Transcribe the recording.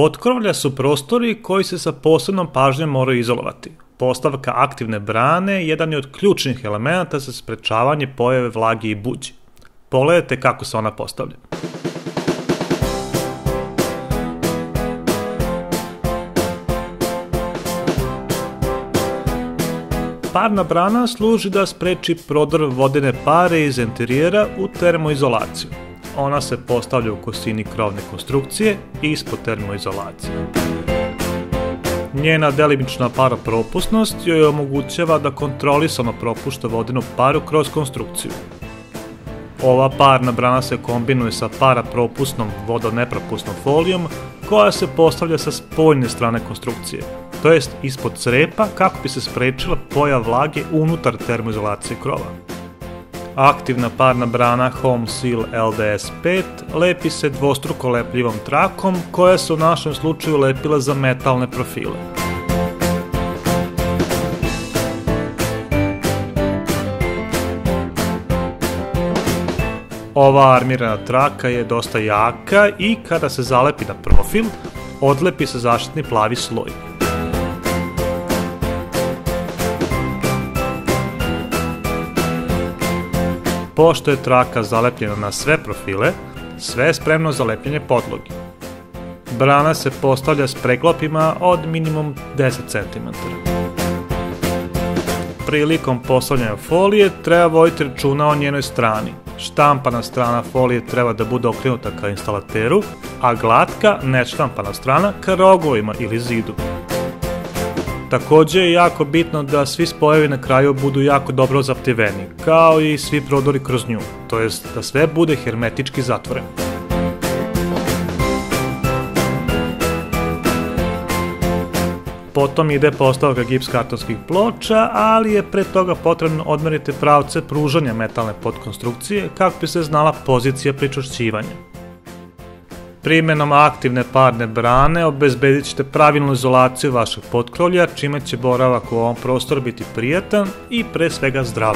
Potkrovlja su prostori koji se sa posebnom pažnjom moraju izolovati. Postavka aktivne brane jedan je od ključnih elemenata za sprečavanje pojave vlage i buđi. Pogledajte kako se ona postavlja. Parna brana služi da spreči prodor vodene pare iz enterijera u termoizolaciju. Ona se postavlja u kosini krovne konstrukcije ispod termoizolacije. Njena delimična paropropusnost joj omogućava da kontrolisano propušta vodenu paru kroz konstrukciju. Ova parna brana se kombinuje sa parapropusnom vodonepropusnom folijom koja se postavlja sa spoljne strane konstrukcije, to jest ispod crepa kako bi se sprečila pojav vlage unutar termoizolacije krova. Aktivna parna brana Home Seal LDS 5 lepi se dvostruko lepljivom trakom koja se u našem slučaju lepila za metalne profile. Ova armirana traka je dosta jaka i kada se zalepi na profil, odlepi se zaštitni plavi sloj. Pošto je traka zalepljena na sve profile, sve je spremno za lepljenje podloge. Brana se postavlja s preklopima od minimum 10 cm. Prilikom postavljanja folije treba voditi računa o njenoj strani. Štampana strana folije treba da bude okrenuta ka instalateru, a glatka, neštampana strana ka rogovima ili zidu. Također je jako bitno da svi spojevi na kraju budu jako dobro zaptiveni, kao i svi prodori kroz nju, to jest da sve bude hermetički zatvoreno. Potom ide postavka gips kartonskih ploča, ali je pre toga potrebno odmeriti pravce pružanja metalne podkonstrukcije kako bi se znala pozicija pričvršćivanja. Primjenom aktivne parne brane obezbedit ćete pravilnu izolaciju vašeg potkrovlja, čime će boravak u ovom prostoru biti prijatan i pre svega zdrav.